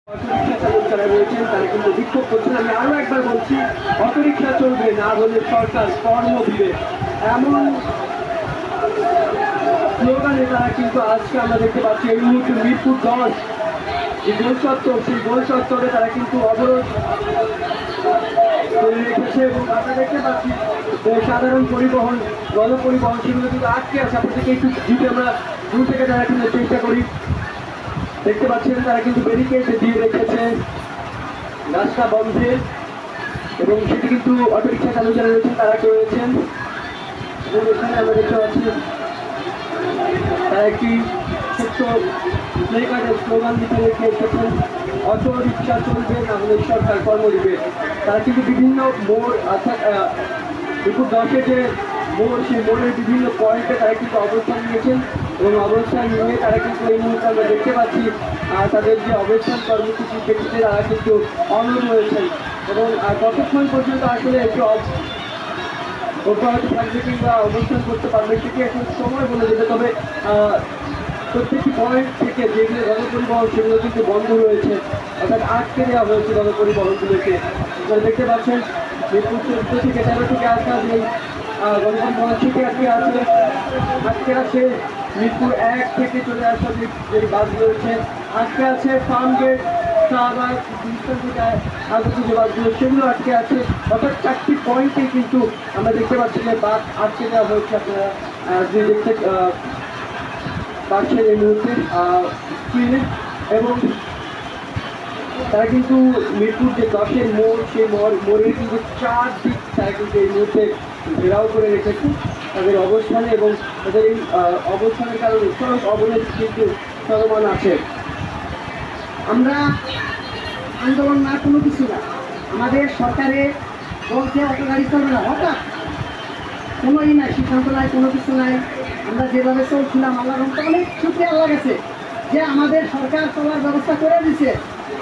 Autorickshaw চালক যারা রয়েছেন তারা কিন্তু বিক্ষোভ করছেন। আমি আরো একবার বলছি, অটোরিকশা চলবে না হলে সরকার কর্ম দিবে, এমন স্লোগানে তারা কিন্তু আজকে আমরা দেখতে পাচ্ছি এই মুহূর্তে মিরপুর 10 যে গোল চত্বর, সেই গোল চত্বরে তারা কিন্তু অবরোধ করে রেখেছে এবং আমরা দেখতে পাচ্ছি সাধারণ পরিবহন, গণপরিবহন সেগুলো কিন্তু আটকে আছে। আপনাদেরকে একটু যদি আমরা দূর থেকে তারা কিন্তু চেষ্টা করি, দেখতে পাচ্ছেন তারা কিন্তু ব্যারিকেড দিয়ে রেখেছে রাস্তা বন্ধে এবং সেটি কিন্তু অটোরিকশা চালক যারা রয়েছেন তারা রয়েছেন এবং এখানে আমরা দেখতে পাচ্ছি তারা একটি ছোট্ট প্লেকার্ডের স্লোগান দিতে রেখে এসেছেন, অটো রিক্সা চলবে না হলে সরকার কর্ম দিবে। তারা কিন্তু বিভিন্ন মোড় অর্থাৎ মিরপুর 10-এর যে মোড়, সেই মোড়ের বিভিন্ন পয়েন্টে তারা কিন্তু অবস্থান নিয়েছেন এবং অবস্থান নিয়ে তারা কিন্তু এই মুহূর্তে আমরা দেখতে পাচ্ছি তাদের যে অবস্থান কর্মসূচি সেটিতে তারা কিন্তু অনড় রয়েছেন এবং কতক্ষণ পর্যন্ত আসলে একটু অব্যাহত থাকবে কিংবা অবস্থান করতে পারবে সেটি এখন সময় বলে দেবে। তবে প্রত্যেকটি পয়েন্ট থেকে যেগুলো গণপরিবহন সেগুলো কিন্তু বন্ধ রয়েছে, অর্থাৎ আটকে দেওয়া হয়েছে গণপরিবহনগুলোকে। আপনারা দেখতে পাচ্ছেন মিরপুর 14 থেকে 13 থেকে আসা যে গণপরিবহন সেটি আটকে আছে। মিরপুর 1 থেকে চলে আসা যে বাস রয়েছে আটকে আছে। ফার্মগেট, শাহবাগ, গুলিস্তান থেকে আগত যে বাসগুলো সেগুলো আটকে আছে। অর্থাৎ 4টি পয়েন্টে কিন্তু আমরা দেখতে পাচ্ছি যে বাস আটকে দেওয়া হয়েছে। আপনারা যে দেখতে পাচ্ছেন এই মুহূর্তে স্ক্রিনে, এবং তারা কিন্তু মিরপুর যে 10-এর মোড়, সেই মোড়ের কিন্তু 4 দিক তারা কিন্তু এই মুহূর্তে ঘেরাও করে রেখেছে তাদের অবস্থানে এবং তাদের এই অবস্থানের কারণে সড়ক অবরোধ কিন্তু চলমান আছে। আমরা আন্দোলন না, কোনো কিছু না, আমাদের সরকারে বলছে অটো গাড়ি চলবে না, হঠাৎ কোনো নাই, সিদ্ধান্ত নাই, কোনো কিছু নাই। আমরা যেভাবে চলছিলাম আল্লাহর রহমতে অনেক শুকরিয়া আল্লাহ গেছে যে আমাদের সরকার চলার ব্যবস্থা করে দিছে।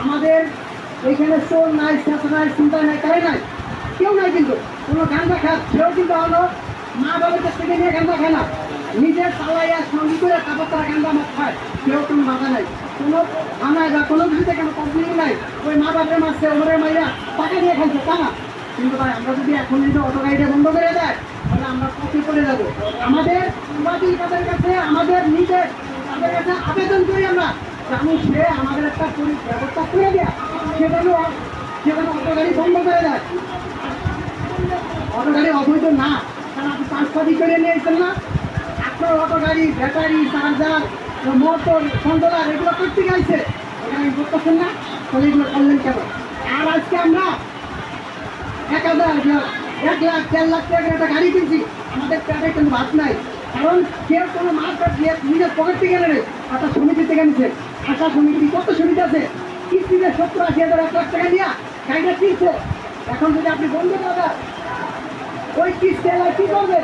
আমাদের এইখানে চোর নাই, শেষ নাই, চিন্তা নাই, তাই নাই, কেউ নাই। কিন্তু কোনো গান্দা খাত সেও কিন্তু হলো মা বাবার কাছ থেকে নিয়ে গান্দা খায় না, নিজের চালাইয়া সঙ্গী করে তারপর তারা গান্দা মাছ খায়, কেউ কোনো বাধা নাই, কোনো থানায় বা কোনো কিছুতে কোনো কমপ্লেন নাই। ওই মা বাপের মাছছে ওদের মাইয়া টাকা দিয়ে খাইছে তা না। কিন্তু ভাই আমরা যদি এখন যদি অটো গাড়িটা বন্ধ করে দেয় তাহলে আমরা কপি করে যাবো। আমাদের তাদের কাছে আমাদের নিজের তাদের কাছে আবেদন করি আমরা, আমি সে আমাদের একটা ব্যবস্থা করে দেয়, সেখানে অটো গাড়ি বন্ধ করে দেয়। অটো গাড়ি অবৈধ না, কারণ আপনি 5 দিন করে নিয়ে এসেছেন না, আপনার অটো গাড়ি ব্যাটারি, চার্জার, মোটর, কন্ট্রোলার এগুলো করতে গেছে, এখানে করতেছেন না, তাহলে এগুলো করলেন কেন? আর আজকে আমরা 1,000, 1 লাখ, 4 লাখ টাকা একটা গাড়ি কিনছি, আমাদের পেটে কিন্তু ভাত নাই, কারণ কেউ কোনো মাছ দিয়ে নিজের পকেট থেকে নেবে, একটা সমিতি থেকে নিচ্ছে। আশা সমিতি কত সমিতি আছে, কিস্তিতে 70-80 হাজার, 1 লাখ টাকা দিয়া গাড়িটা কিনছে। এখন যদি আপনি বন্ধ করে দেন, ওই কিস্তি এলাকায় কী করবে?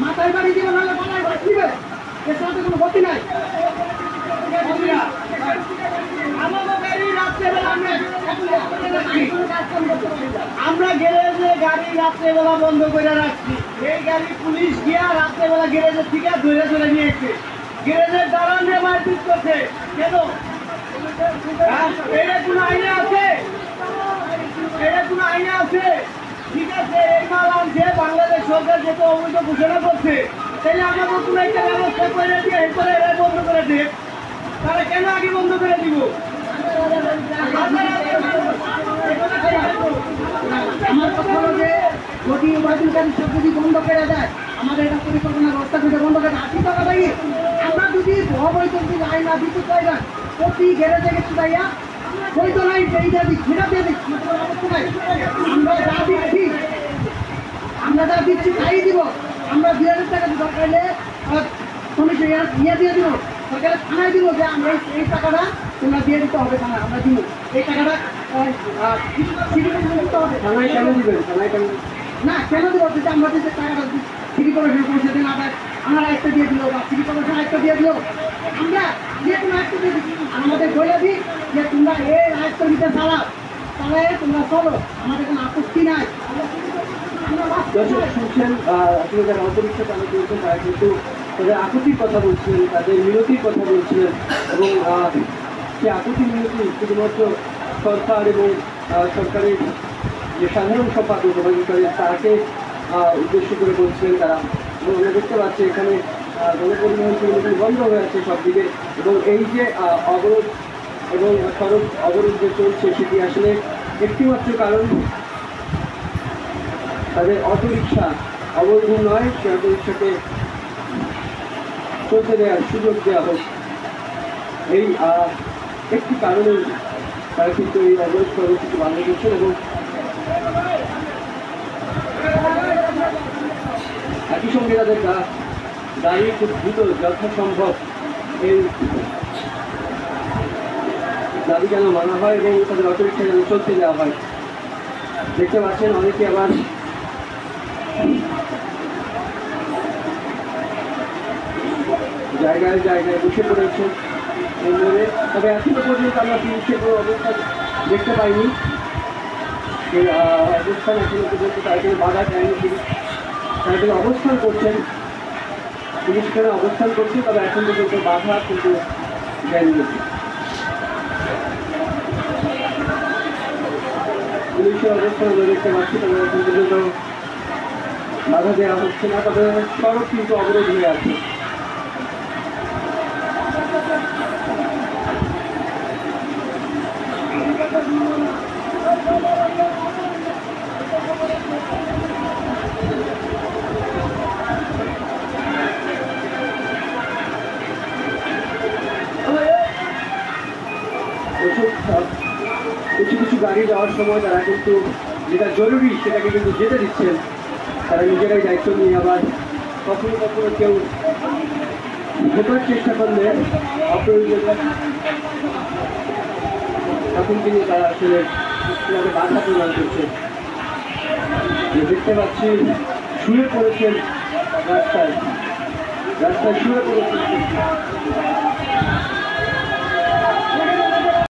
মাথায় বাড়ি দিবে, নাহলে বানায় বাড়ি দিবে, এর সাথে কোনো গতি নাই। আমরা গ্যারেজে গাড়ি রাত্রেবেলা বন্ধ করে রাখছি, এই গাড়ি পুলিশ গিয়া রাত্রেবেলা গ্যারেজের থেকে ধরে নিয়েছে, গ্যারেজের দালানে মারপিট করছে। কেন? এটা কোনো আইনে আছে? এটা কোনো আইনে আছে? ঠিক আছে, এই মাল আনছে বাংলাদেশ সরকার যেহেতু অবৈধ ঘোষণা করছে, তাহলে আমাদের কোনো একটা ব্যবস্থা করে দিয়ে এরপরে এরা বন্ধ করে দেব। তারা কেন আগে বন্ধ করে দিব? আমার কথা হলো যে যদি ওয়াজিনকারী সব যদি বন্ধ করে দেয়, আমাদের এটা পরিকল্পনা ব্যবস্থা করে বন্ধ করে আসি টাকা দেয়। আমরা যদি অবৈধ যদি আইন না দিতে চাই না, প্রতি গ্যারেজে গেছে যাইয়া বৈধ নাই এইটা দিই, সেটা দিয়ে দিই, আমরা যা দিচ্ছি তাই দিব। আমরা 2,000 টাকা দরকার হলে কমিশন ইয়ে দিয়ে দিব, সরকারের থানায় দিব যে আমরা এই টাকাটা তোমরা দিয়ে দিতে হবে, থানা আমরা দিব এই টাকাটা সিটি কমিশনে দিতে হবে। থানায় কেন দিবেন? থানায় কেন না, কেন দেবো? যদি আমরা যে টাকাটা সিটি কমিশনে পৌঁছে দিন, আমরা একটা দিয়ে দিল বা সিটি কমিশন একটা দিয়ে দিল, আমরা যে কোনো একটা দিয়ে দিই, আমাদের বলে দিই যে তোমরা এই রায়ত্ব দিতে চালাও, তাহলে তোমরা চলো, আমাদের কোনো আপত্তি নাই। দর্শক শুনছেন আসলে যারা অটোরিকশা চালক রয়েছেন তারা কিন্তু তাদের আপত্তির কথা বলছিলেন, তাদের মিনতির কথা বলছিলেন এবং সে আপত্তি মিনতি শুধুমাত্র সরকার এবং সরকারের যে সাধারণ সম্পাদক তাকে উদ্দেশ্য করে বলছিলেন তারা। এবং আমরা দেখতে পাচ্ছি এখানে গণপরিবহন সেগুলি বন্ধ হয়ে আছে সব দিকে। এবং এই যে অবরোধ এবং সড়ক অবরোধ যে চলছে সেটি আসলে একটিমাত্র কারণ, তাদের অটোরিকশা অবৈধ নয়, সে অটোরিকশাকে চলতে দেওয়ার সুযোগ দেওয়া হোক, এই একটি কারণে তারা কিন্তু এই অবরোধ কর্মসূচি বন্ধ করছেন। এবং একই সঙ্গে তাদের দাঁড়িয়ে খুব দ্রুত যথাসম্ভব এই দাবি যেন মানা হয় এবং তাদের অটোরিকশা যেন চলতে দেওয়া হয়। দেখতে পাচ্ছেন অনেকে আবার জায়গায় জায়গায় বসে পড়েছে। তবে এখনো পর্যন্ত আমরা পুলিশের কোনো অবস্থা দেখতে পাইনি, সেই অবস্থান এখনো পর্যন্ত তারা কোনো বাধা দেয়নি। তারা কিন্তু অবস্থান করছেন, পুলিশ এখানে অবস্থান করছে, তবে এখন পর্যন্ত বাধা কিন্তু দেয়নি। পুলিশের অবস্থান আমরা দেখতে পাচ্ছি, তবে এখন পর্যন্ত বাধা দেওয়া হচ্ছে না, তবে সড়ক কিন্তু অবরোধ হয়ে আছে। কিছু কিছু গাড়ি যাওয়ার সময় তারা কিন্তু যেটা জরুরি সেটাকে কিন্তু যেতে দিচ্ছেন, তারা নিজেরাই দায়িত্ব নিয়ে। আবার কখনো কখনো কেউ ঢোকার চেষ্টা করলে অপ্রয়োজন তখন কিন্তু তারা আসলে বাধা প্রদান করছে। দেখতে পাচ্ছি শুয়ে পড়েছেন রাস্তায় শুয়ে পড়েছেন।